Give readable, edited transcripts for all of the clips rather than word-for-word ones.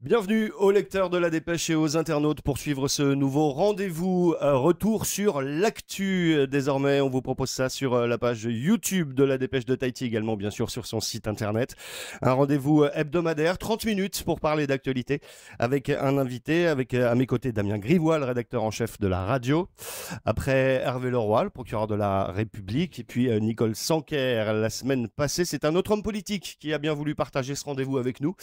Bienvenue aux lecteurs de La Dépêche et aux internautes pour suivre ce nouveau rendez-vous. Retour sur l'actu. Désormais, on vous propose ça sur la page YouTube de La Dépêche de Tahiti, également bien sûr sur son site internet. Un rendez-vous hebdomadaire, 30 minutes pour parler d'actualité avec un invité, avec à mes côtés Damien Grivois, le rédacteur en chef de la radio. Après Hervé Leroy, le procureur de la République, et puis Nicole Sanquer la semaine passée. C'est un autre homme politique qui a bien voulu partager ce rendez-vous avec nous.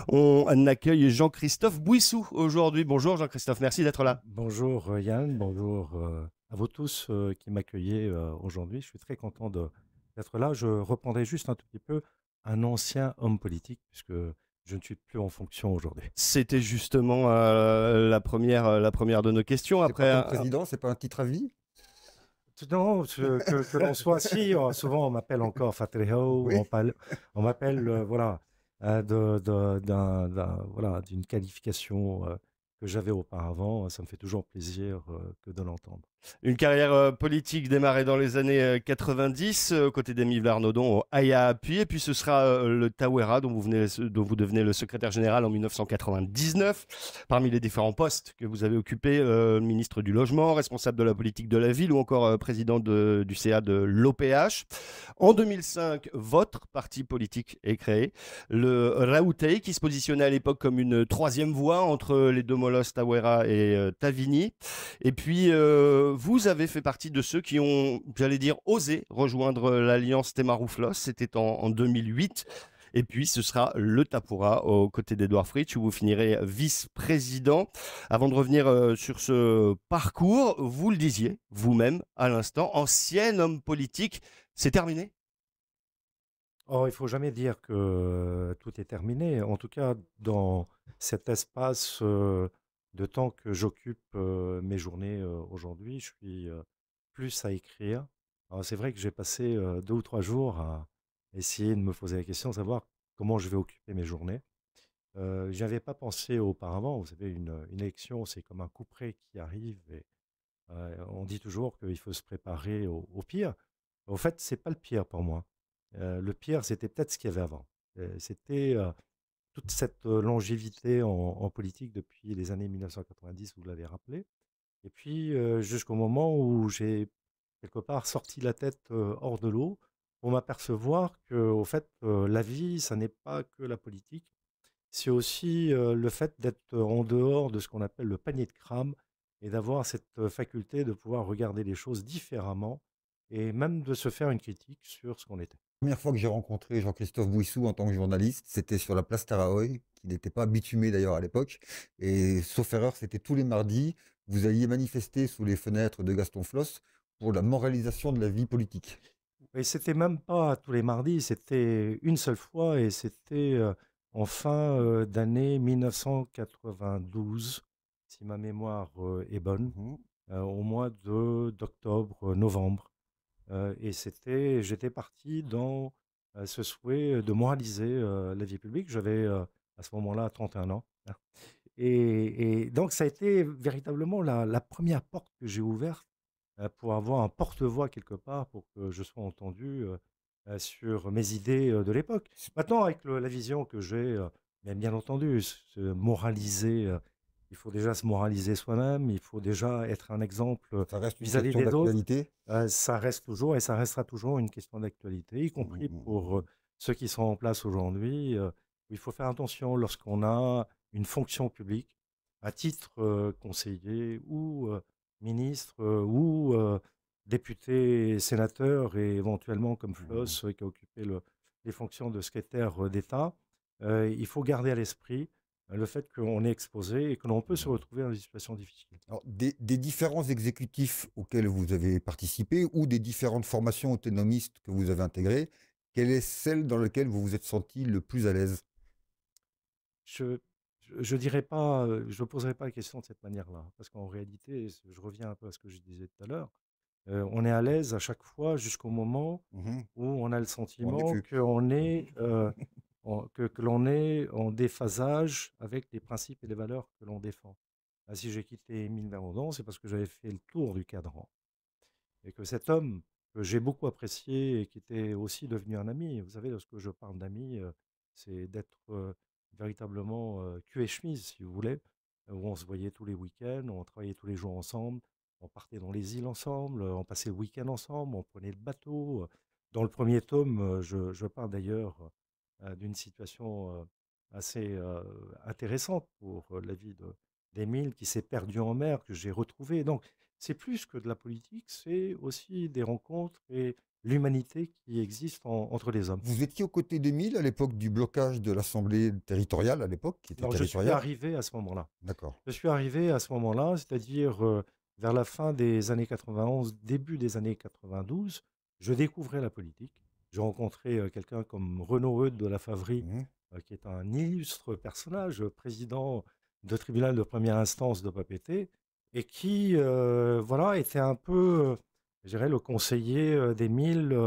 On accueille Jean-Christophe Bouissou aujourd'hui. Bonjour Jean-Christophe, merci d'être là. Bonjour Yann, bonjour à vous tous qui m'accueillez aujourd'hui. Je suis très content d'être là. Je reprendrai juste un tout petit peu un ancien homme politique puisque je ne suis plus en fonction aujourd'hui. C'était justement la première de nos questions. C'est pas Après, comme président, c'est pas un titre à vie? Non, que l'on soit si, souvent on m'appelle encore Fatreho, Oui. on m'appelle voilà, voilà, d'une qualification que j'avais auparavant. Ça me fait toujours plaisir que de l'entendre. une carrière politique démarrée dans les années 90, aux côtés d'Émile Vernodon au Aya Appui, et puis ce sera le Tawera dont vous devenez le secrétaire général en 1999. Parmi les différents postes que vous avez occupés, ministre du Logement, responsable de la politique de la ville ou encore président du CA de l'OPH. En 2005, votre parti politique est créé, le Raoutei, qui se positionnait à l'époque comme une troisième voie entre les deux molosses Tawera et Tavini. Et puis, vous avez fait partie de ceux qui ont, j'allais dire, osé rejoindre l'Alliance Temarouflos. C'était en 2008. Et puis, ce sera le Tapura aux côtés d'Edouard Fritsch, où vous finirez vice-président. Avant de revenir sur ce parcours, vous le disiez vous-même à l'instant, ancien homme politique, c'est terminé? Oh, il faut jamais dire que tout est terminé. En tout cas, dans cet espace de temps que j'occupe mes journées aujourd'hui, je suis plus à écrire. Alors, c'est vrai que j'ai passé 2 ou 3 jours à essayer de me poser la question de savoir comment je vais occuper mes journées. J'y avais pas pensé auparavant. Vous savez, une élection, c'est comme un couperet qui arrive et on dit toujours qu'il faut se préparer au pire. En fait, c'est pas le pire pour moi. Le pire, c'était peut-être ce qu'il y avait avant. C'était toute cette longévité en politique depuis les années 1990, vous l'avez rappelé. Et puis, jusqu'au moment où j'ai quelque part sorti la tête hors de l'eau pour m'apercevoir que, au fait, la vie, ça n'est pas que la politique. C'est aussi le fait d'être en dehors de ce qu'on appelle le panier de crabe et d'avoir cette faculté de pouvoir regarder les choses différemment et même de se faire une critique sur ce qu'on était. La première fois que j'ai rencontré Jean-Christophe Bouissou en tant que journaliste, c'était sur la place Tarahoy, qui n'était pas bitumée d'ailleurs à l'époque. Et sauf erreur, c'était tous les mardis. Vous alliez manifester sous les fenêtres de Gaston Floss pour la moralisation de la vie politique. Et c'était même pas tous les mardis, c'était une seule fois et c'était en fin d'année 1992, si ma mémoire est bonne, Mhm. au mois d'octobre, novembre. Et j'étais parti dans ce souhait de moraliser la vie publique. J'avais à ce moment-là 31 ans, hein. Et donc ça a été véritablement la première porte que j'ai ouverte pour avoir un porte-voix quelque part, pour que je sois entendu sur mes idées de l'époque. Maintenant, avec la vision que j'ai, bien entendu, se moraliser, il faut déjà se moraliser soi-même, il faut déjà être un exemple Ça reste une vis-à-vis question des autres. d'actualité. Ça reste toujours et ça restera toujours une question d'actualité, y compris pour Mhm. ceux qui sont en place aujourd'hui. Il faut faire attention lorsqu'on a une fonction publique, à titre conseiller ou ministre ou député, sénateur et éventuellement comme Mhm. Floss qui a occupé les fonctions de secrétaire d'État. Il faut garder à l'esprit le fait qu'on est exposé et que l'on peut se retrouver dans des situations difficiles. Alors, des différents exécutifs auxquels vous avez participé ou des différentes formations autonomistes que vous avez intégrées, quelle est celle dans laquelle vous vous êtes senti le plus à l'aise? Je je dirais pas, je poserai pas la question de cette manière-là, parce qu'en réalité, je reviens un peu à ce que je disais tout à l'heure, on est à l'aise à chaque fois jusqu'au moment Mhm. où on a le On n'est sentiment plus. qu'on est, que l'on est en déphasage avec les principes et les valeurs que l'on défend. Ah, si j'ai quitté Émile Vérondon, c'est parce que j'avais fait le tour du cadran et que cet homme que j'ai beaucoup apprécié et qui était aussi devenu un ami, vous savez, lorsque je parle d'ami, c'est d'être véritablement cul et chemise, si vous voulez, où on se voyait tous les week-ends, on travaillait tous les jours ensemble, on partait dans les îles ensemble, on passait le week-end ensemble, on prenait le bateau. Dans le premier tome, je parle d'ailleurs d'une situation assez intéressante pour la vie d'Émile qui s'est perdu en mer, que j'ai retrouvé. Donc, c'est plus que de la politique, c'est aussi des rencontres et l'humanité qui existe entre les hommes. Vous étiez aux côtés d'Émile à l'époque du blocage de l'Assemblée territoriale, à l'époque, qui était Alors, je suis territoriale? arrivé à ce moment-là. D'accord. Je suis arrivé à ce moment-là, c'est-à-dire vers la fin des années 91, début des années 92, je découvrais la politique. J'ai rencontré quelqu'un comme Renaud Eudes de la Favrie, Mhm. qui est un illustre personnage, président de tribunal de première instance de Papeete, et qui voilà, était un peu, je dirais, le conseiller d'Émile,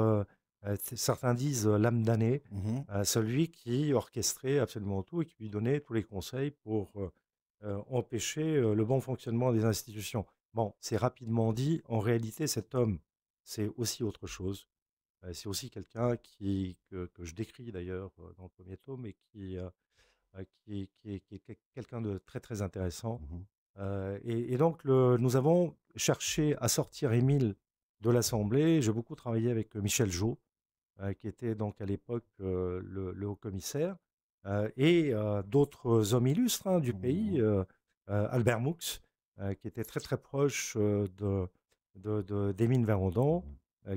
certains disent l'âme damnée, Mhm. celui qui orchestrait absolument tout et qui lui donnait tous les conseils pour empêcher le bon fonctionnement des institutions. Bon, c'est rapidement dit. En réalité, cet homme, c'est aussi autre chose. C'est aussi quelqu'un que je décris d'ailleurs dans le premier tome et qui est quelqu'un de très très intéressant. Mhm. Et donc, nous avons cherché à sortir Émile de l'Assemblée. J'ai beaucoup travaillé avec Michel Jo, qui était donc à l'époque le haut-commissaire, et d'autres hommes illustres du pays, Mhm. Albert Moux, qui était très très proche d'Émile Verondon,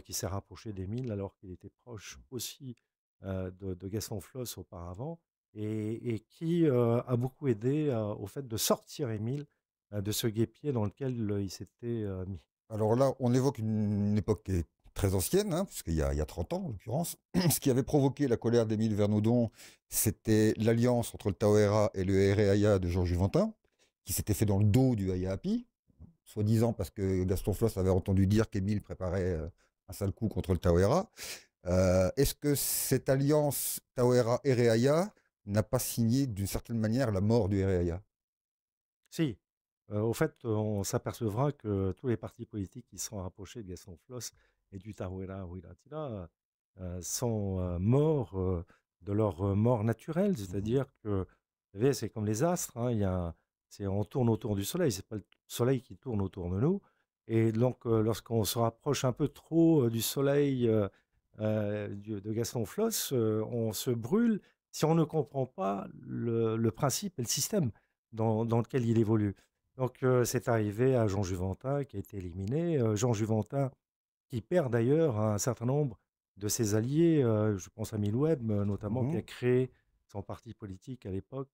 qui s'est rapproché d'Émile alors qu'il était proche aussi de Gaston Floss auparavant, et qui a beaucoup aidé au fait de sortir Émile de ce guêpier dans lequel il s'était mis. Alors là, on évoque une époque qui est très ancienne, hein, puisqu'il y a 30 ans en l'occurrence. Ce qui avait provoqué la colère d'Émile Vernaudon, c'était l'alliance entre le Tauera et le Hereaïa de Georges Juventin, qui s'était fait dans le dos du Hayahapi, soi-disant parce que Gaston Floss avait entendu dire qu'Émile préparait un sale coup contre le Tauera. Est-ce que cette alliance Tauera-Hereaïa n'a pas signé d'une certaine manière la mort du Hereaïa? Si. Au fait, on s'apercevra que tous les partis politiques qui sont rapprochés de Gaston Floss et du Tahuela Huilatila sont morts de leur mort naturelle. Mhm. C'est-à-dire que, vous savez, c'est comme les astres, hein, on tourne autour du Soleil, c'est pas le Soleil qui tourne autour de nous. Et donc, lorsqu'on se rapproche un peu trop du Soleil de Gaston Floss, on se brûle si on ne comprend pas le principe et le système dans lequel il évolue. Donc, c'est arrivé à Jean Juventin qui a été éliminé. Jean Juventin qui perd d'ailleurs un certain nombre de ses alliés. Je pense à Milweb, notamment, qui Mhm. a créé son parti politique à l'époque,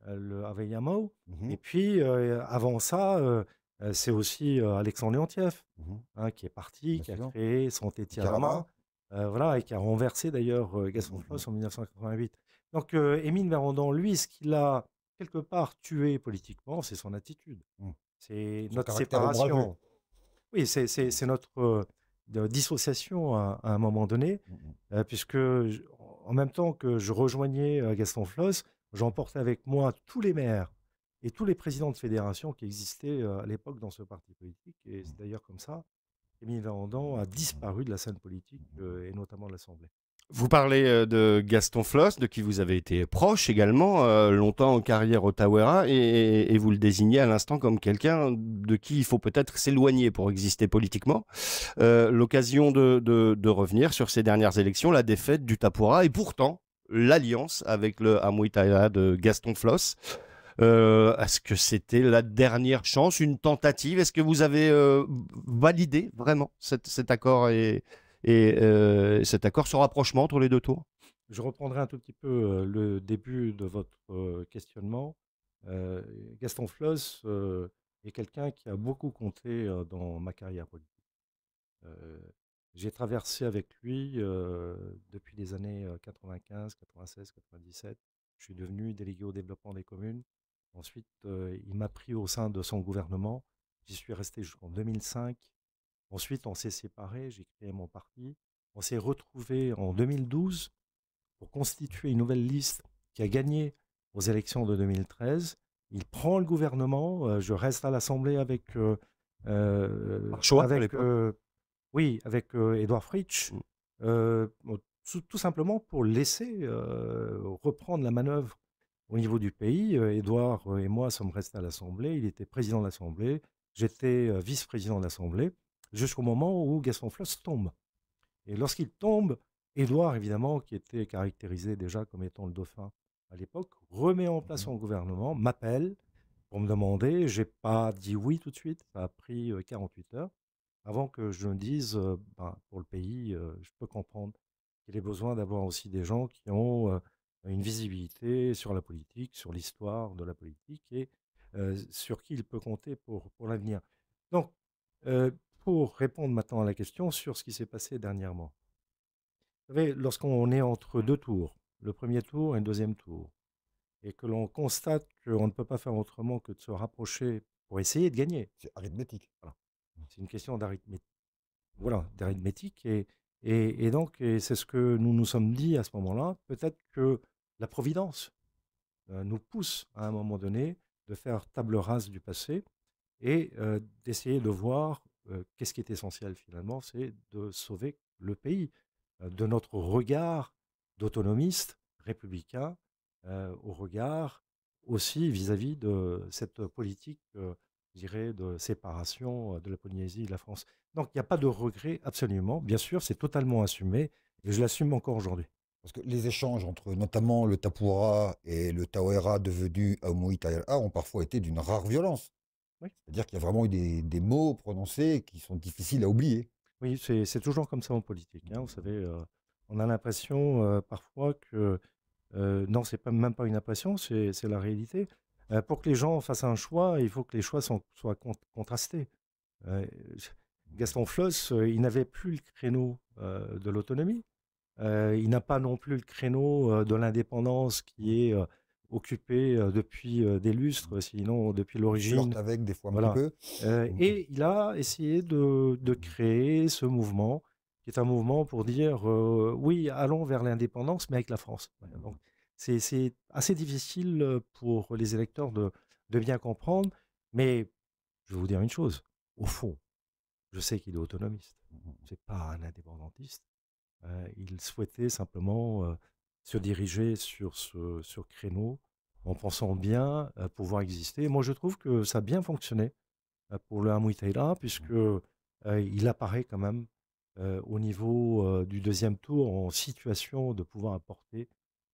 le Aveyamo. Mhm. Et puis, avant ça, c'est aussi Alexandre Leontiev, Mhm. qui est parti, Bien qui a sûr. créé Santé Karama. Tirama, voilà, et qui a renversé d'ailleurs Gaston Mhm. Floss en 1988. Donc, Émile Verondon, lui, ce qu'il a quelque part tué politiquement, c'est son attitude. Mhm. C'est Son notre caractère ombrageux. séparation. Oui, c'est notre dissociation à un moment donné, Mhm. puisque en même temps que je rejoignais Gaston Floss, j'emportais avec moi tous les maires et tous les présidents de fédération qui existaient à l'époque dans ce parti politique. Et c'est d'ailleurs comme ça qu'Émile Verondon a disparu de la scène politique et notamment de l'Assemblée. Vous parlez de Gaston Floss, de qui vous avez été proche également, longtemps en carrière au Tauera, et vous le désignez à l'instant comme quelqu'un de qui il faut peut-être s'éloigner pour exister politiquement. L'occasion de revenir sur ces dernières élections, la défaite du Tapura, et pourtant l'alliance avec le Amuitaïa de Gaston Floss. Est-ce que c'était la dernière chance, une tentative? Est-ce que vous avez validé vraiment cet accord et cet accord, ce rapprochement entre les deux tours? Je reprendrai un tout petit peu le début de votre questionnement. Euh, Gaston Floss est quelqu'un qui a beaucoup compté dans ma carrière politique. Euh, j'ai traversé avec lui depuis les années 95, 96, 97. Je suis devenu délégué au développement des communes. Ensuite, il m'a pris au sein de son gouvernement. J'y suis resté jusqu'en 2005. Ensuite, on s'est séparés. J'ai créé mon parti. On s'est retrouvés en 2012 pour constituer une nouvelle liste qui a gagné aux élections de 2013. Il prend le gouvernement. Je reste à l'Assemblée Par choix à avec l'époque. oui, avec Édouard Fritsch, Mm. tout simplement pour laisser reprendre la manœuvre au niveau du pays. Édouard et moi sommes restés à l'Assemblée. Il était président de l'Assemblée. J'étais vice-président de l'Assemblée jusqu'au moment où Gaston Floss tombe. Et lorsqu'il tombe, Édouard, évidemment, qui était caractérisé déjà comme étant le dauphin à l'époque, remet en place son gouvernement, m'appelle pour me demander. J'ai pas dit oui tout de suite. Ça a pris 48 heures avant que je me dise, ben, pour le pays, je peux comprendre qu'il ait besoin d'avoir aussi des gens qui ont une visibilité sur la politique, sur l'histoire de la politique et sur qui il peut compter pour l'avenir. Donc, euh, pour répondre maintenant à la question sur ce qui s'est passé dernièrement. Vous savez, lorsqu'on est entre deux tours, le premier tour et le deuxième tour, et que l'on constate qu'on ne peut pas faire autrement que de se rapprocher pour essayer de gagner. C'est arithmétique. Voilà. C'est une question d'arithmétique. Voilà, d'arithmétique. Et donc, et c'est ce que nous nous sommes dit à ce moment-là. Peut-être que la Providence nous pousse à un moment donné de faire table rase du passé et d'essayer de voir qu'est-ce qui est essentiel finalement, c'est de sauver le pays de notre regard d'autonomiste républicain au regard aussi vis-à-vis de cette politique, je dirais, de séparation de la Polynésie et de la France. Donc il n'y a pas de regret absolument. Bien sûr, c'est totalement assumé et je l'assume encore aujourd'hui. Parce que les échanges entre notamment le Tapura et le Tauera devenu Aumuitaira ont parfois été d'une rare violence. Oui, C'est-à-dire qu'il y a vraiment eu des mots prononcés qui sont difficiles à oublier. oui, c'est toujours comme ça en politique, hein. Vous savez, on a l'impression parfois que non, c'est pas, même pas une impression, c'est la réalité. Pour que les gens fassent un choix, il faut que les choix soient contrastés. Euh, Gaston Floss, il n'avait plus le créneau de l'autonomie. Il n'a pas non plus le créneau de l'indépendance qui est occupé depuis des lustres, sinon depuis Il l'origine. flirte avec des fois un Voilà. petit peu. Et il a essayé de créer ce mouvement, qui est un mouvement pour dire oui, allons vers l'indépendance, mais avec la France. Voilà. Donc, c'est assez difficile pour les électeurs de bien comprendre, mais je vais vous dire une chose, au fond, je sais qu'il est autonomiste, c'est pas un indépendantiste. Il souhaitait simplement se diriger sur ce créneau en pensant bien pouvoir exister. Moi, je trouve que ça a bien fonctionné pour le Hamuitaira, puisque il apparaît quand même au niveau du deuxième tour en situation de pouvoir apporter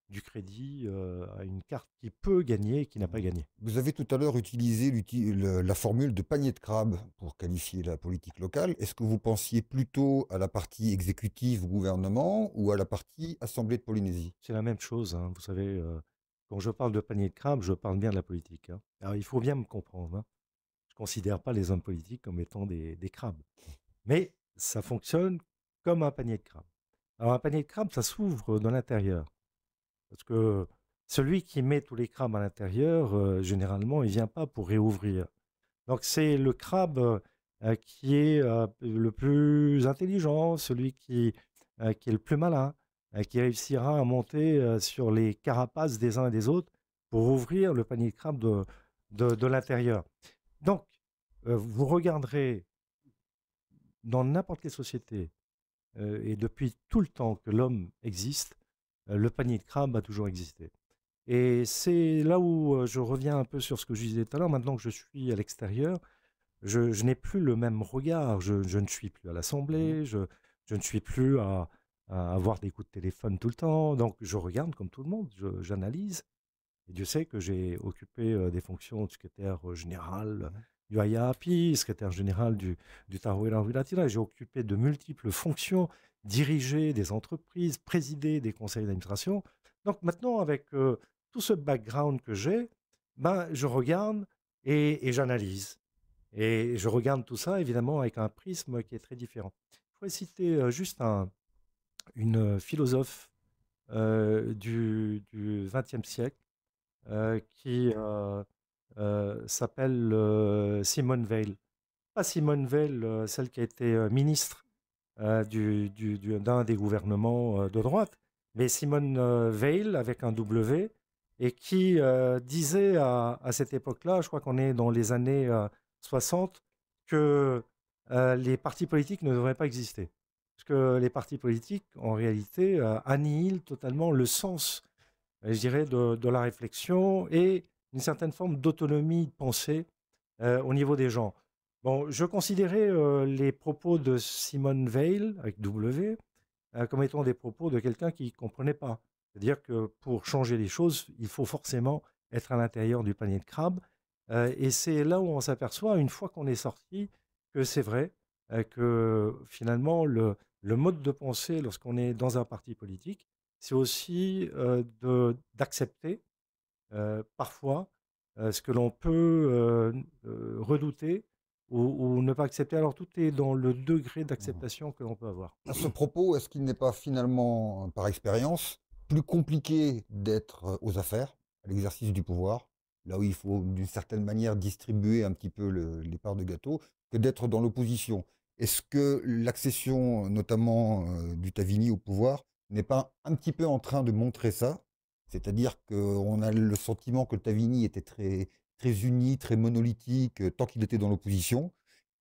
du crédit à une carte qui peut gagner et qui n'a pas gagné. Vous avez tout à l'heure utilisé la formule de panier de crabe pour qualifier la politique locale. Est-ce que vous pensiez plutôt à la partie exécutive gouvernement ou à la partie Assemblée de Polynésie? C'est la même chose, hein. Vous savez, quand je parle de panier de crabe, je parle bien de la politique, hein. Alors, il faut bien me comprendre, hein. Je ne considère pas les hommes politiques comme étant des crabes. Mais ça fonctionne comme un panier de crabes. Alors, un panier de crabes, ça s'ouvre de l'intérieur. Parce que celui qui met tous les crabes à l'intérieur, généralement, il ne vient pas pour réouvrir. Donc, c'est le crabe qui est le plus intelligent, celui qui est le plus malin, qui réussira à monter sur les carapaces des uns et des autres pour ouvrir le panier de crabes de l'intérieur. Donc, vous regarderez dans n'importe quelle société, et depuis tout le temps que l'homme existe, le panier de crabe a toujours existé. Et c'est là où je reviens un peu sur ce que je disais tout à l'heure. Maintenant que je suis à l'extérieur, je n'ai plus le même regard. Je ne suis plus à l'Assemblée, je ne suis plus à avoir des coups de téléphone tout le temps. Donc je regarde comme tout le monde, j'analyse. Et Dieu sait que j'ai occupé des fonctions de secrétaire général du IAAPI, secrétaire général du Tahuera Huilatira. J'ai occupé de multiples fonctions, dirigé des entreprises, présidé des conseils d'administration. Donc maintenant, avec tout ce background que j'ai, ben, je regarde et j'analyse. Et je regarde tout ça, évidemment, avec un prisme qui est très différent. Je pourrais citer juste une philosophe du XXe siècle qui s'appelle Simone Veil. Pas Simone Veil, celle qui a été ministre d'un des gouvernements de droite, mais Simone Veil avec un W, et qui disait à cette époque-là, je crois qu'on est dans les années 60, que les partis politiques ne devraient pas exister. Parce que les partis politiques, en réalité, annihilent totalement le sens je dirais, de la réflexion et une certaine forme d'autonomie de pensée au niveau des gens. Bon, je considérais les propos de Simone Veil, avec W, comme étant des propos de quelqu'un qui ne comprenait pas. C'est-à-dire que pour changer les choses, il faut forcément être à l'intérieur du panier de crabe. Et c'est là où on s'aperçoit, une fois qu'on est sorti, que c'est vrai, que finalement, le mode de pensée lorsqu'on est dans un parti politique, c'est aussi d'accepter parfois ce que l'on peut redouter ou ne pas accepter. Alors tout est dans le degré Mhm. d'acceptation que l'on peut avoir. À ce propos, est-ce qu'il n'est pas finalement, par expérience, plus compliqué d'être aux affaires, à l'exercice du pouvoir, là où il faut d'une certaine manière distribuer un petit peu les parts de gâteau, que d'être dans l'opposition? Est-ce que l'accession, notamment du Tavini au pouvoir, n'est pas un petit peu en train de montrer ça? C'est-à-dire qu'on a le sentiment que le Tavini était très, très uni, très monolithique tant qu'il était dans l'opposition.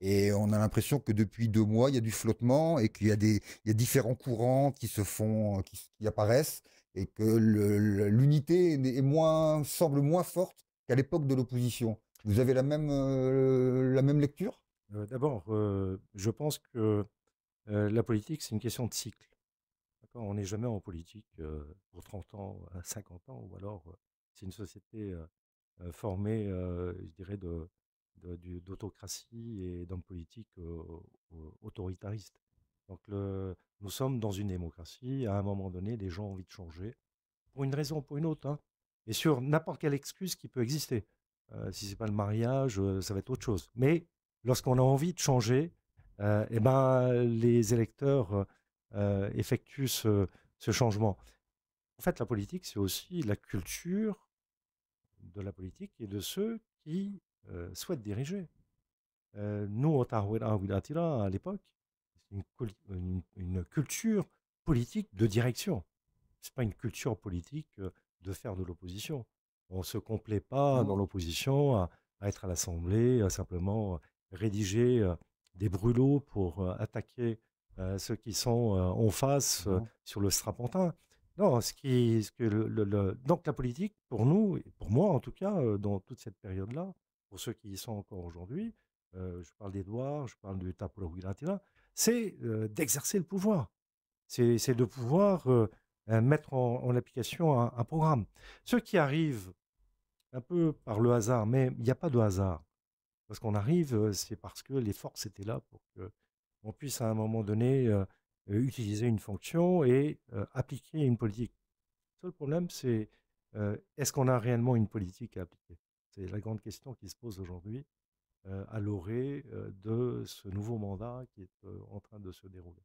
Et on a l'impression que depuis 2 mois, il y a du flottement et il y a différents courants qui se font, qui apparaissent et que l'unité semble moins forte qu'à l'époque de l'opposition. Vous avez la même lecture? D'abord, je pense que la politique, c'est une question de cycle. D'accord. On n'est jamais en politique pour 30 ans, 50 ans, ou alors c'est une société formée, je dirais, d'autocratie et d'hommes politiques autoritaristes. Donc, nous sommes dans une démocratie. À un moment donné, les gens ont envie de changer, pour une raison ou pour une autre, hein. Et sur n'importe quelle excuse qui peut exister. Si c'est pas le mariage, ça va être autre chose. Mais lorsqu'on a envie de changer, eh ben, les électeurs effectuent ce changement. En fait, la politique, c'est aussi la culture de la politique et de ceux qui souhaitent diriger. Nous, au Tahuera Wilatira, à l'époque, c'est une culture politique de direction. C'est pas une culture politique de faire de l'opposition. On ne se complaît pas dans Non. l'opposition à être à l'Assemblée, à simplement rédiger des brûlots pour attaquer ceux qui sont en face Non. sur le strapontin. Non, donc la politique, pour nous, et pour moi en tout cas, dans toute cette période-là, pour ceux qui y sont encore aujourd'hui, je parle d'Édouard, je parle du Tapolo, c'est d'exercer le pouvoir. C'est de pouvoir mettre en application un programme. Ceux qui arrivent un peu par le hasard, mais il n'y a pas de hasard. Parce qu'on arrive, c'est parce que les forces étaient là pour qu'on puisse à un moment donné utiliser une fonction et appliquer une politique. Le seul problème, c'est est-ce qu'on a réellement une politique à appliquer? C'est la grande question qui se pose aujourd'hui à l'orée de ce nouveau mandat qui est en train de se dérouler.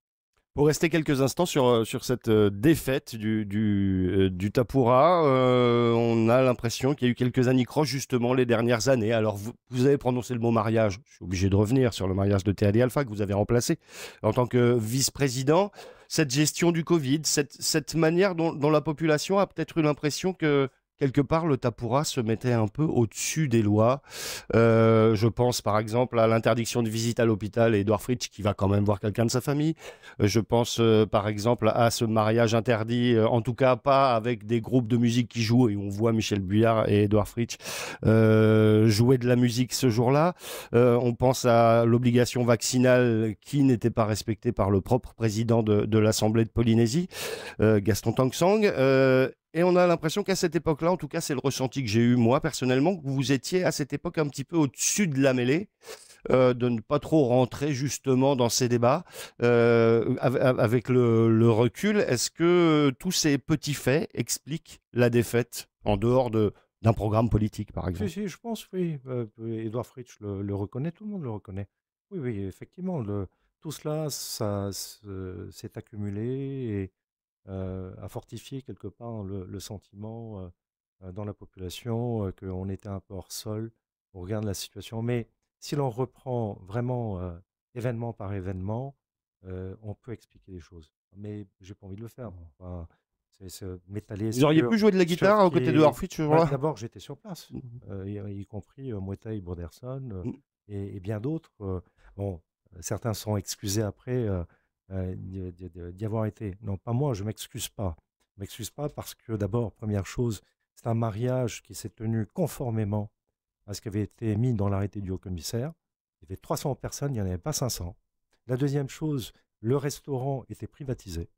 Pour rester quelques instants sur cette défaite du Tapura, on a l'impression qu'il y a eu quelques anicroches justement les dernières années. Alors vous avez prononcé le mot mariage, je suis obligé de revenir sur le mariage de Théali Alpha que vous avez remplacé en tant que vice-président. Cette gestion du Covid, cette manière dont la population a peut-être eu l'impression que quelque part le Tapura se mettait un peu au-dessus des lois. Je pense par exemple à l'interdiction de visite à l'hôpital et Edouard Fritsch qui va quand même voir quelqu'un de sa famille. Je pense par exemple à ce mariage interdit, en tout cas pas avec des groupes de musique qui jouent et on voit Michel Buyard et Edouard Fritsch jouer de la musique ce jour-là. On pense à l'obligation vaccinale qui n'était pas respectée par le propre président de l'Assemblée de Polynésie, Gaston Tangsang. Et on a l'impression qu'à cette époque-là, en tout cas c'est le ressenti que j'ai eu moi personnellement, que vous étiez à cette époque un petit peu au-dessus de la mêlée, de ne pas trop rentrer justement dans ces débats. Avec le recul, est-ce que tous ces petits faits expliquent la défaite en dehors d'un programme politique, par Si, exemple? si, je pense, oui. Édouard Fritsch le reconnaît, tout le monde le reconnaît. Oui, oui, effectivement, tout cela, s'est accumulé et a fortifié quelque part le sentiment dans la population qu'on était un peu hors sol au regard de la situation. Mais si l'on reprend vraiment événement par événement, on peut expliquer les choses. Mais j'ai pas envie de le faire. Enfin, c'est se m'étaler Vous auriez pu jouer de la sur guitare aux qui côtés de est. Harfitch ce Bah, jour-là? d'abord, j'étais sur place, y compris Mouetaï Broderson et bien d'autres. Bon, certains sont excusés après d'y avoir été. Non, pas moi, je m'excuse pas. Je m'excuse pas parce que d'abord, première chose, c'est un mariage qui s'est tenu conformément à ce qui avait été mis dans l'arrêté du haut-commissaire. Il y avait 300 personnes, il n'y en avait pas 500. La deuxième chose, le restaurant était privatisé.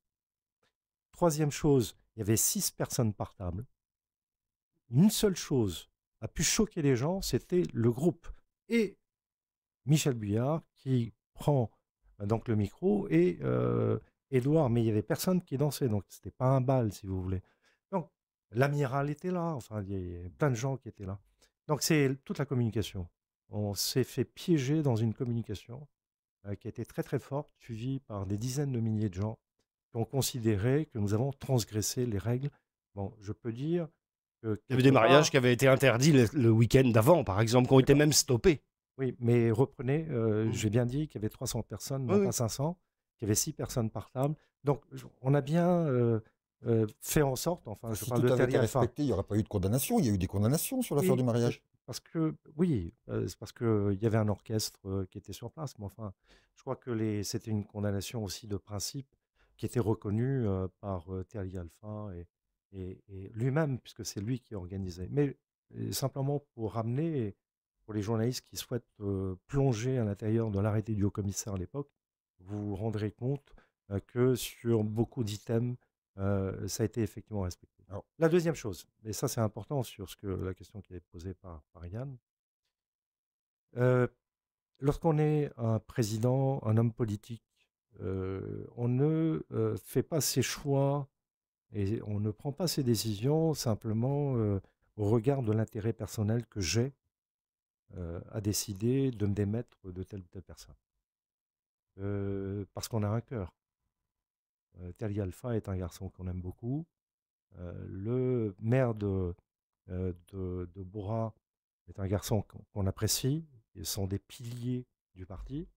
Troisième chose, il y avait 6 personnes par table. Une seule chose a pu choquer les gens, c'était le groupe. Et Michel Buyard qui prend donc le micro et Édouard, mais il y avait personne qui dansait, donc c'était pas un bal si vous voulez. Donc l'amiral était là, enfin il y a plein de gens qui étaient là. Donc c'est toute la communication. On s'est fait piéger dans une communication qui a été très très forte, suivie par des dizaines de milliers de gens qui ont considéré que nous avons transgressé les règles. Bon, je peux dire que Il y avait des quelque mariages part, qui avaient été interdits le week-end d'avant, par exemple, qui ont été d'accord. même stoppés. Oui, mais reprenez, Mm. j'ai bien dit qu'il y avait 300 personnes, Oui, non pas oui. 500, qu'il y avait 6 personnes par table. Donc, on a bien fait en sorte, enfin, je Si parle tout de avait Tel été Alpha. respecté, il n'y aurait pas eu de condamnation. Il y a eu des condamnations sur l'affaire du Oui, mariage. parce que, oui, c'est parce qu'il y avait un orchestre qui était sur place, mais enfin, je crois que c'était une condamnation aussi de principe qui était reconnue par Tel Alpha et lui-même, puisque c'est lui qui organisait. Mais simplement pour ramener, pour les journalistes qui souhaitent plonger à l'intérieur de l'arrêté du haut-commissaire à l'époque, vous vous rendrez compte que sur beaucoup d'items, ça a été effectivement respecté. Alors, La deuxième chose, et ça c'est important sur la question qui est posée par Yann, euh, lorsqu'on est un président, un homme politique, on ne fait pas ses choix et on ne prend pas ses décisions simplement au regard de l'intérêt personnel que j'ai à décider de me démettre de telle ou telle personne. Parce qu'on a un cœur. Tali Alpha est un garçon qu'on aime beaucoup. Le maire de Bora est un garçon qu'on apprécie. Ils sont des piliers du parti.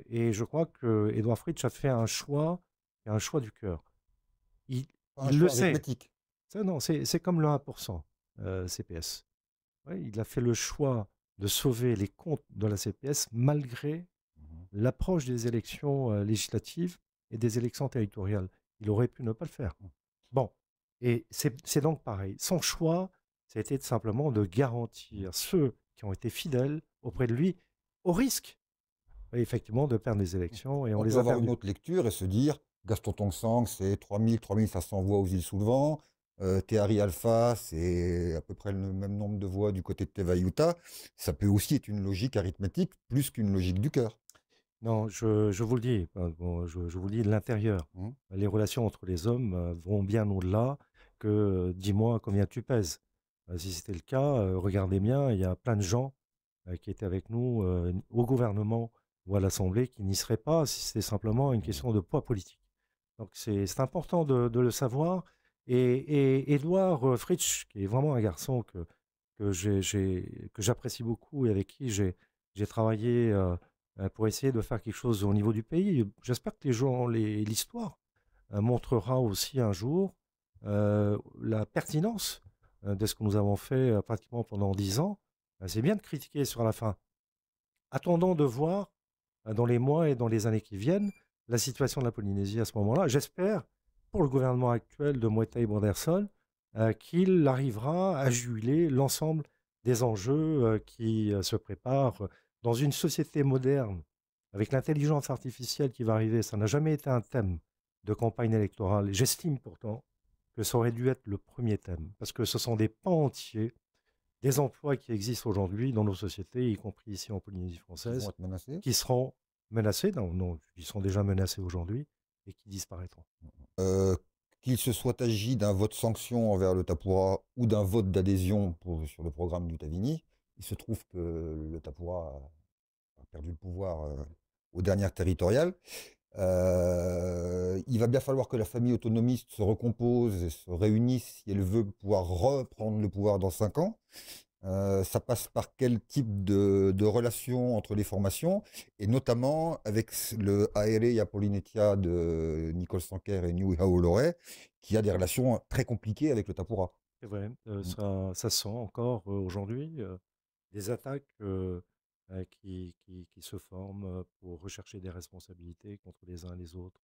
Et je crois que Edouard Fritsch a fait un choix du cœur. Il, pas un il le choix sait. arithmétique. Ça, non, c'est comme le 1% CPS. Ouais, il a fait le choix de sauver les comptes de la CPS malgré Mhm. l'approche des élections législatives et des élections territoriales. Il aurait pu ne pas le faire. Bon, et c'est donc pareil. Son choix, c'était simplement de garantir ceux qui ont été fidèles auprès de lui, au risque, effectivement, de perdre les élections, et on On peut les a avoir une perdues. autre lecture et se dire Gaston Tong-Sang, c'est 3500 voix aux îles Soulevent. Théari Alpha, c'est à peu près le même nombre de voix du côté de Teva-Utah. Ça peut aussi être une logique arithmétique plus qu'une logique du cœur. Non, je vous le dis, bon, je vous le dis de l'intérieur. Hein. Les relations entre les hommes vont bien au-delà que dis-moi combien tu pèses. Si c'était le cas, regardez bien, il y a plein de gens qui étaient avec nous au gouvernement ou à l'Assemblée qui n'y seraient pas si c'était simplement une question de poids politique. Donc c'est important de le savoir. Et Édouard Fritsch, qui est vraiment un garçon que j'apprécie beaucoup et avec qui j'ai travaillé pour essayer de faire quelque chose au niveau du pays. J'espère que l'histoire montrera aussi un jour la pertinence de ce que nous avons fait pratiquement pendant 10 ans. C'est bien de critiquer sur la fin. Attendons de voir dans les mois et dans les années qui viennent la situation de la Polynésie à ce moment-là. J'espère pour le gouvernement actuel de Moïtai Brandersol qu'il arrivera à juguler l'ensemble des enjeux qui se préparent dans une société moderne avec l'intelligence artificielle qui va arriver. Ça n'a jamais été un thème de campagne électorale. J'estime pourtant que ça aurait dû être le premier thème parce que ce sont des pans entiers des emplois qui existent aujourd'hui dans nos sociétés, y compris ici en Polynésie Qui vont française, être menacés. qui seront menacés, non, non, ils sont déjà menacés aujourd'hui, et qui disparaîtront. Euh, qu'il se soit agi d'un vote sanction envers le Tapura ou d'un vote d'adhésion sur le programme du Tavini, il se trouve que le Tapura a perdu le pouvoir aux dernières territoriales. Il va bien falloir que la famille autonomiste se recompose et se réunisse si elle veut pouvoir reprendre le pouvoir dans 5 ans. Ça passe par quel type de relation entre les formations, et notamment avec le Aere Polinetia de Nicole Sanker et Niu Haolore, qui a des relations très compliquées avec le Tapura. C'est vrai, Mm. ça sent encore aujourd'hui des attaques qui se forment pour rechercher des responsabilités contre les uns et les autres.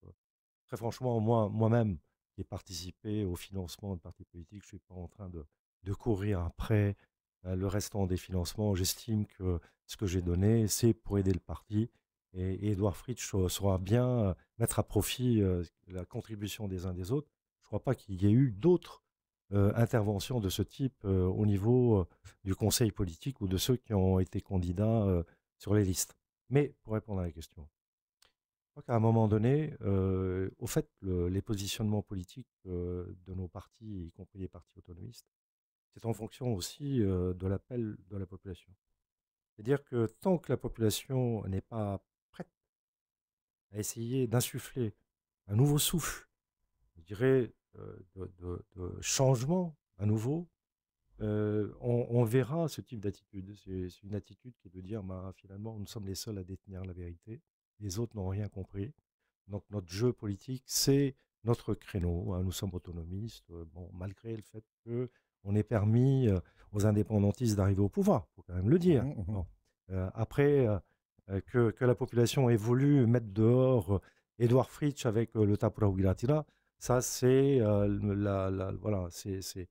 Très franchement, moi-même, qui participait au financement de partis politiques. Je ne suis pas en train de courir après le restant des financements. J'estime que ce que j'ai donné, c'est pour aider le parti. Et Édouard Fritsch saura bien mettre à profit la contribution des uns des autres. Je ne crois pas qu'il y ait eu d'autres interventions de ce type au niveau du conseil politique ou de ceux qui ont été candidats sur les listes. Mais pour répondre à la question, je crois qu'à un moment donné, au fait, les positionnements politiques de nos partis, y compris les partis autonomistes, c'est en fonction aussi de l'appel de la population. C'est-à-dire que tant que la population n'est pas prête à essayer d'insuffler un nouveau souffle, je dirais, de changement à nouveau, on verra ce type d'attitude. C'est une attitude qui est de dire, bah, finalement, nous sommes les seuls à détenir la vérité, les autres n'ont rien compris. Donc notre jeu politique, c'est notre créneau, hein. Nous sommes autonomistes, bon, malgré le fait qu'on ait permis aux indépendantistes d'arriver au pouvoir, il faut quand même le dire. Bon. Après, que la population ait voulu mettre dehors Édouard Fritsch avec le Tapura Wiratira, ça c'est voilà, c'est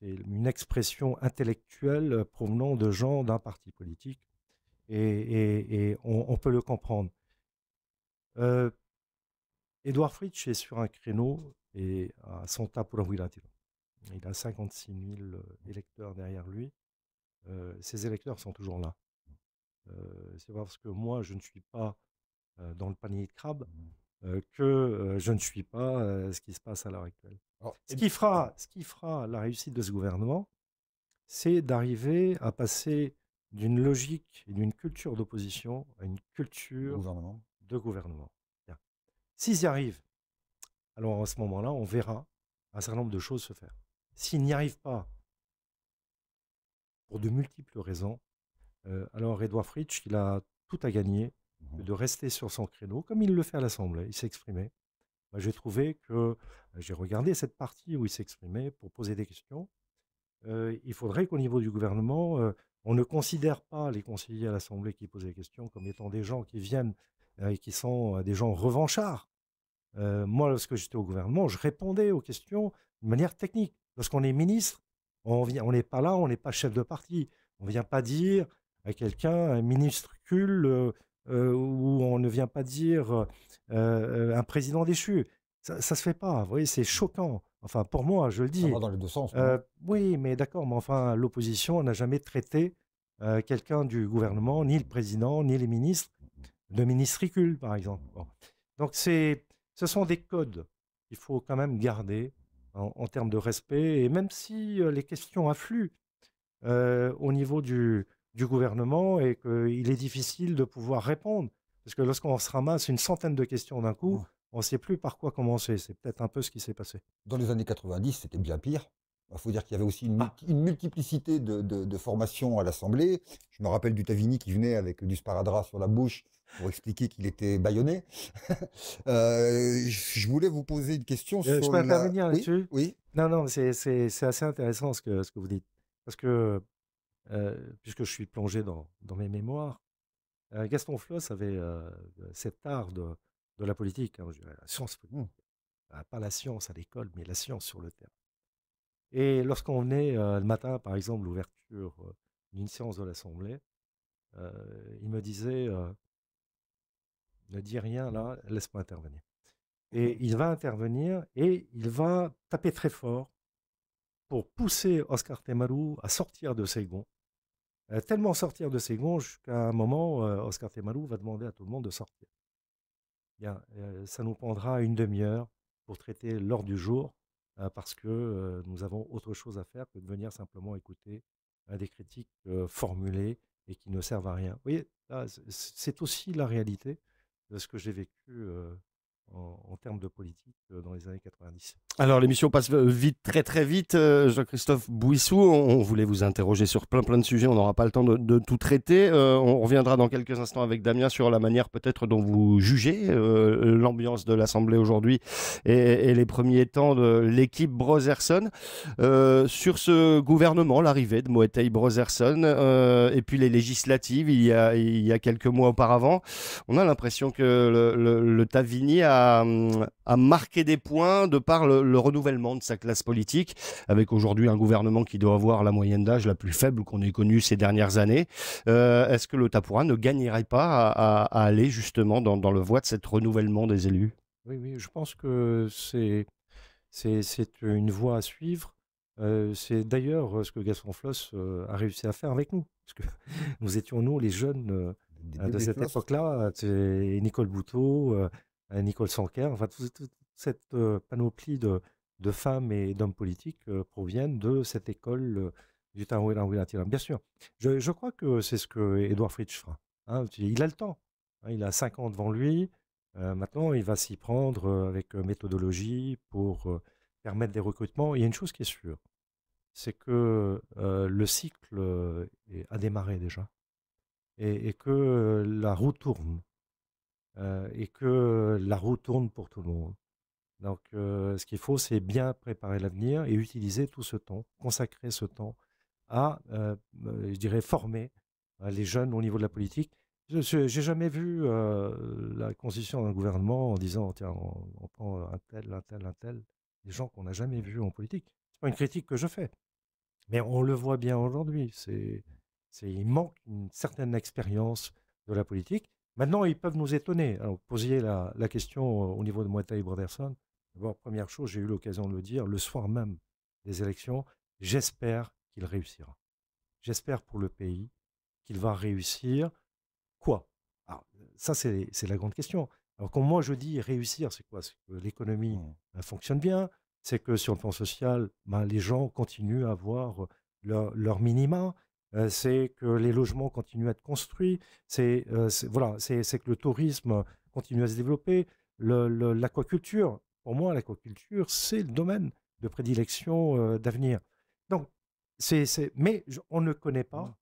une expression intellectuelle provenant de gens d'un parti politique et on peut le comprendre. Édouard Fritsch est sur un créneau et à son Tapura Wiratira. Il a 56 000 électeurs derrière lui. Ces électeurs sont toujours là. C'est parce que moi, je ne suis pas dans le panier de crabe que je ne suis pas ce qui se passe à l'heure actuelle. Ce qui fera la réussite de ce gouvernement, c'est d'arriver à passer d'une logique et d'une culture d'opposition à une culture de gouvernement. S'ils y arrivent, alors à ce moment-là, on verra un certain nombre de choses se faire. S'ils n'y arrivent pas, pour de multiples raisons, alors Édouard Fritsch, il a tout à gagner de rester sur son créneau, comme il le fait à l'Assemblée, il s'exprimait. J'ai trouvé que, j'ai regardé cette partie où il s'exprimait pour poser des questions. Il faudrait qu'au niveau du gouvernement, on ne considère pas les conseillers à l'Assemblée qui posent des questions comme étant des gens qui viennent et qui sont des gens revanchards. Moi, lorsque j'étais au gouvernement, je répondais aux questions de manière technique. Lorsqu'on est ministre, on n'est pas là, on n'est pas chef de parti. On ne vient pas dire à quelqu'un, un minuscule, ou on ne vient pas dire un président déchu. Ça ne se fait pas. Vous voyez, c'est choquant. Enfin, pour moi, je le dis. Ça va dans les deux sens. Oui, mais d'accord, mais enfin, l'opposition n'a jamais traité quelqu'un du gouvernement, ni le président, ni les ministres, de ministricule, par exemple. Bon. Donc, ce sont des codes qu'il faut quand même garder en termes de respect. Et même si les questions affluent au niveau du gouvernement et qu'il est difficile de pouvoir répondre, parce que lorsqu'on se ramasse une centaine de questions d'un coup, on ne sait plus par quoi commencer. C'est peut-être un peu ce qui s'est passé. Dans les années 90, c'était bien pire. Il faut dire qu'il y avait aussi une multiplicité de formations à l'Assemblée. Je me rappelle du Tavini qui venait avec du sparadrap sur la bouche pour expliquer qu'il était bâillonné. Je voulais vous poser une question sur je peux intervenir là-dessus? Oui. Non, c'est assez intéressant ce que vous dites. Parce que, puisque je suis plongé dans mes mémoires, Gaston Floss avait cet art de la politique, hein, la science politique. Pas la science à l'école, mais la science sur le terrain. Et lorsqu'on venait le matin, par exemple, l'ouverture d'une séance de l'Assemblée, il me disait ne dis rien là, laisse-moi intervenir. Et il va intervenir et il va taper très fort pour pousser Oscar Temaru à sortir de ses gonds. Tellement sortir de ses gonds jusqu'à un moment, Oscar Temaru va demander à tout le monde de sortir. Bien, ça nous prendra une demi-heure pour traiter l'ordre du jour, parce que nous avons autre chose à faire que de venir simplement écouter des critiques formulées et qui ne servent à rien. Vous voyez, c'est aussi la réalité de ce que j'ai vécu en termes de politique dans les années 90. Alors l'émission passe vite, très très vite. Jean-Christophe Bouissou, on voulait vous interroger sur plein de sujets, on n'aura pas le temps de tout traiter. On reviendra dans quelques instants avec Damien sur la manière peut-être dont vous jugez l'ambiance de l'Assemblée aujourd'hui et les premiers temps de l'équipe Brotherson. Sur ce gouvernement, l'arrivée de Moetai Brotherson et puis les législatives il y a quelques mois auparavant, on a l'impression que le Tavini a à marquer des points de par le renouvellement de sa classe politique, avec aujourd'hui un gouvernement qui doit avoir la moyenne d'âge la plus faible qu'on ait connue ces dernières années. Est-ce que le Tapura ne gagnerait pas à aller justement dans le voie de cet renouvellement des élus? Oui, oui, je pense que c'est une voie à suivre. C'est d'ailleurs ce que Gaston Floss a réussi à faire avec nous. Parce que nous étions, nous, les jeunes Des de bébés cette flosses. époque-là. C'est Nicole Bouteau, Nicole Sanquer, enfin, toute cette panoplie de femmes et d'hommes politiques proviennent de cette école du Tarouéla. Bien sûr, je crois que c'est ce que Édouard Fritsch fera. Hein. Il a le temps. Hein, il a 5 ans devant lui. Maintenant, il va s'y prendre avec méthodologie pour permettre des recrutements. Il y a une chose qui est sûre, c'est que le cycle a démarré déjà et que la roue tourne et que la roue tourne pour tout le monde. Donc, ce qu'il faut, c'est bien préparer l'avenir et utiliser tout ce temps, consacrer ce temps à, je dirais, former les jeunes au niveau de la politique. Je n'ai jamais vu la constitution d'un gouvernement en disant, tiens, on prend un tel, un tel, un tel, des gens qu'on n'a jamais vus en politique. Ce n'est pas une critique que je fais, mais on le voit bien aujourd'hui. Il manque une certaine expérience de la politique. Maintenant, ils peuvent nous étonner. Alors, vous posiez la question au niveau de Moitaï Broderson. D'abord, première chose, j'ai eu l'occasion de le dire, le soir même des élections, j'espère qu'il réussira. J'espère pour le pays qu'il va réussir. Quoi? Alors, ça, c'est la grande question. Alors, quand moi je dis réussir, c'est quoi? C'est que l'économie fonctionne bien, c'est que sur le plan social, ben, les gens continuent à avoir leur minima, c'est que les logements continuent à être construits, voilà, c'est que le tourisme continue à se développer, l'aquaculture. Pour moi, l'aquaculture, c'est le domaine de prédilection d'avenir. Donc, mais on ne connaît pas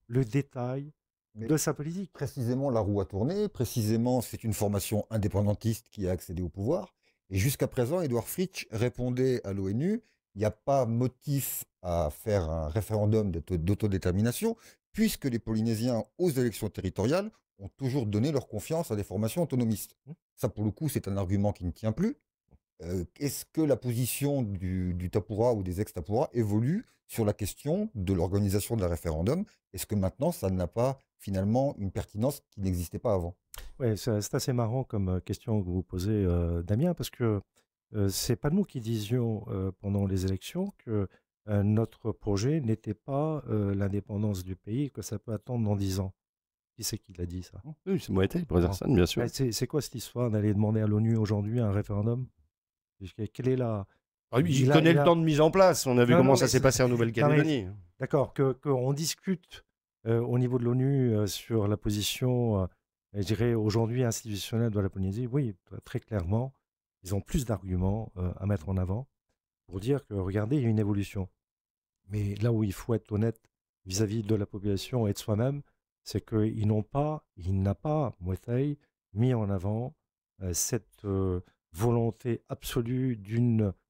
le détail Mais de sa politique. précisément, la roue a tourné. Précisément, c'est une formation indépendantiste qui a accédé au pouvoir. Et jusqu'à présent, Édouard Fritsch répondait à l'ONU, il n'y a pas motif à faire un référendum d'autodétermination, puisque les Polynésiens, aux élections territoriales, ont toujours donné leur confiance à des formations autonomistes. Ça, pour le coup, c'est un argument qui ne tient plus. Est-ce que la position du Tapura ou des ex-Tapura évolue sur la question de l'organisation d'un référendum? Est-ce que maintenant, ça n'a pas finalement une pertinence qui n'existait pas avant? Ouais, c'est assez marrant comme question que vous posez, Damien, parce que c'est pas nous qui disions pendant les élections que notre projet n'était pas l'indépendance du pays et que ça peut attendre dans 10 ans. Qui c'est qui l'a dit ça? Oui, c'est Moetai Bon. Broderson, bien sûr. C'est quoi cette histoire d'aller demander à l'ONU aujourd'hui un référendum? Quelle est la... Ah oui, il connaît le temps de mise en place. On a vu Non, comment non, ça mais s'est passé en non, mais Nouvelle-Calédonie. d'accord, qu'on discute au niveau de l'ONU sur la position, je dirais, aujourd'hui institutionnelle de la Polynésie, oui, très clairement, ils ont plus d'arguments à mettre en avant pour dire que, regardez, il y a une évolution. Mais là où il faut être honnête vis-à-vis de la population et de soi-même, c'est il n'a pas, Moetai, mis en avant cette volonté absolue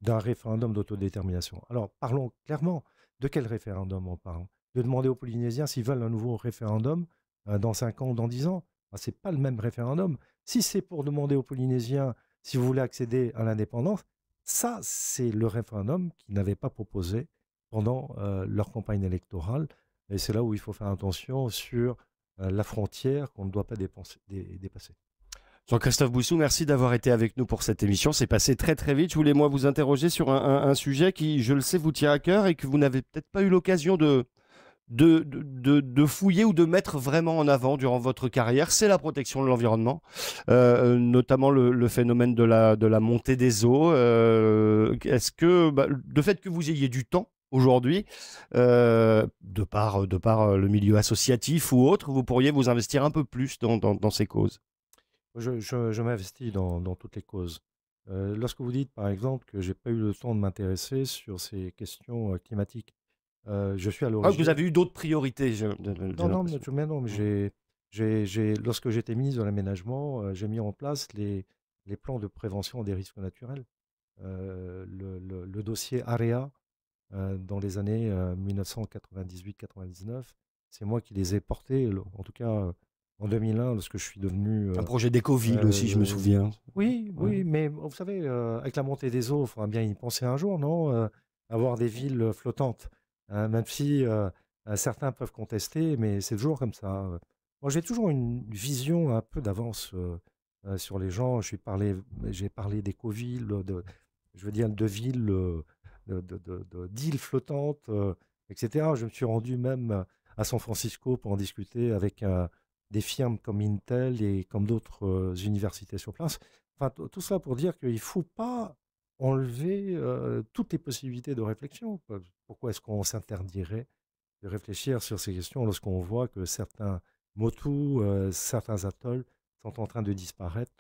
d'un référendum d'autodétermination. Alors, parlons clairement. De quel référendum on parle? De demander aux Polynésiens s'ils veulent un nouveau référendum dans 5 ans ou dans 10 ans. Ce n'est pas le même référendum. Si c'est pour demander aux Polynésiens si vous voulez accéder à l'indépendance, ça, c'est le référendum qu'ils n'avaient pas proposé pendant leur campagne électorale. Et c'est là où il faut faire attention sur la frontière qu'on ne doit pas dépasser. Jean-Christophe Bouissou, merci d'avoir été avec nous pour cette émission. C'est passé très très vite. Je voulais moi vous interroger sur un sujet qui, je le sais, vous tient à cœur et que vous n'avez peut-être pas eu l'occasion de fouiller ou de mettre vraiment en avant durant votre carrière, c'est la protection de l'environnement, notamment le phénomène de la montée des eaux. Est-ce que le fait que vous ayez du temps aujourd'hui, de par le milieu associatif ou autre, vous pourriez vous investir un peu plus dans ces causes? Je m'investis dans toutes les causes. Lorsque vous dites, par exemple, que j'ai pas eu le temps de m'intéresser sur ces questions climatiques, je suis à Ah, vous l'origine. avez eu d'autres priorités, j'ai Non, non, l'impression. mais lorsque j'étais ministre de l'Aménagement, j'ai mis en place les plans de prévention des risques naturels. Le dossier AREA, dans les années 1998-99, c'est moi qui les ai portés, en tout cas en 2001 lorsque je suis devenu... Un projet d'éco-ville aussi, je me souviens. Oui, Ouais. oui, mais vous savez, avec la montée des eaux, il faudra bien y penser un jour, non? Avoir des villes flottantes, hein, même si certains peuvent contester, mais c'est toujours comme ça. Moi, j'ai toujours une vision un peu d'avance sur les gens. J'ai parlé d'éco-villes, je veux dire de villes, d'îles flottantes, etc. Je me suis rendu même à San Francisco pour en discuter avec des firmes comme Intel et comme d'autres universités sur place. Enfin, tout ça pour dire qu'il ne faut pas enlever toutes les possibilités de réflexion. Pourquoi est-ce qu'on s'interdirait de réfléchir sur ces questions lorsqu'on voit que certains motus, certains atolls sont en train de disparaître?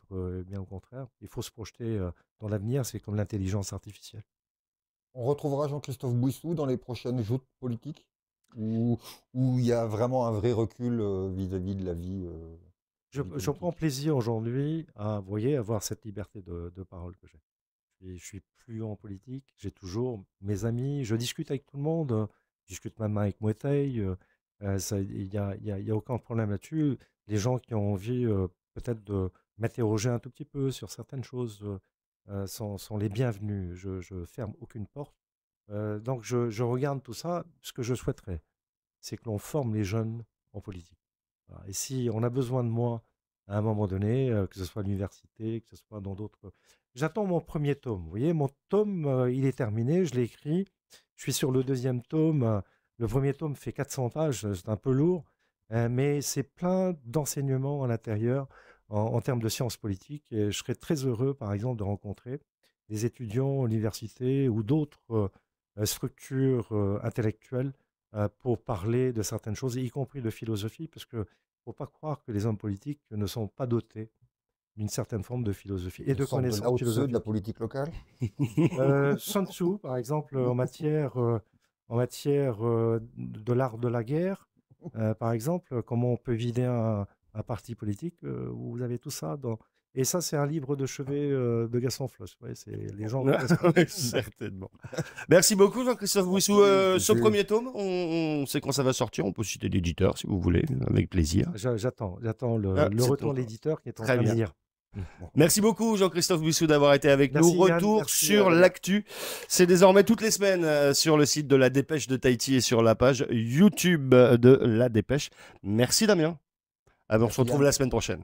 Bien au contraire, il faut se projeter dans l'avenir, c'est comme l'intelligence artificielle. On retrouvera Jean-Christophe Bouissou dans les prochaines joutes politiques où il y a vraiment un vrai recul vis-à-vis de la vie Je prends politique. plaisir aujourd'hui à, vous voyez, avoir cette liberté de parole que j'ai. Je suis plus en politique, j'ai toujours mes amis, je discute avec tout le monde, je discute même avec Mouettei, il y a aucun problème là-dessus. Les gens qui ont envie peut-être de m'interroger un tout petit peu sur certaines choses sont les bienvenus. Je ferme aucune porte. Donc je regarde tout ça. Ce que je souhaiterais, c'est que l'on forme les jeunes en politique. Voilà. Et si on a besoin de moi à un moment donné, que ce soit à l'université, que ce soit dans d'autres... J'attends mon premier tome. Vous voyez, mon tome, il est terminé, je l'ai écrit. Je suis sur le deuxième tome. Le premier tome fait 400 pages, c'est un peu lourd, mais c'est plein d'enseignements à l'intérieur en termes de sciences politiques. Et je serais très heureux, par exemple, de rencontrer des étudiants à l'université ou d'autres structures intellectuelles pour parler de certaines choses, y compris de philosophie, parce que faut pas croire que les hommes politiques ne sont pas dotés d'une certaine forme de philosophie et Une de sorte de connaissances Lao Tse de la philosophiques. politique locale. Sun Tzu, par exemple, en matière de l'art de la guerre, par exemple, comment on peut vider un parti politique, vous avez tout ça dans... Et ça, c'est un livre de chevet de Gaston Floss. Ouais, c'est les gens connaissent pas. Ouais, certainement. Merci beaucoup, Jean-Christophe Bouissou. Ce premier tome, on sait quand ça va sortir. On peut citer l'éditeur si vous voulez, avec plaisir. J'attends Ah, le c'est retour bon. de l'éditeur qui est en Très train de bien. lire. Merci beaucoup, Jean-Christophe Bouissou, d'avoir été avec Merci, nous. Yann. Retour Merci, sur Damien. l'actu. C'est désormais toutes les semaines sur le site de La Dépêche de Tahiti et sur la page YouTube de La Dépêche. Merci, Damien. Ah, ben, on se Merci, retrouve Yann. la semaine prochaine.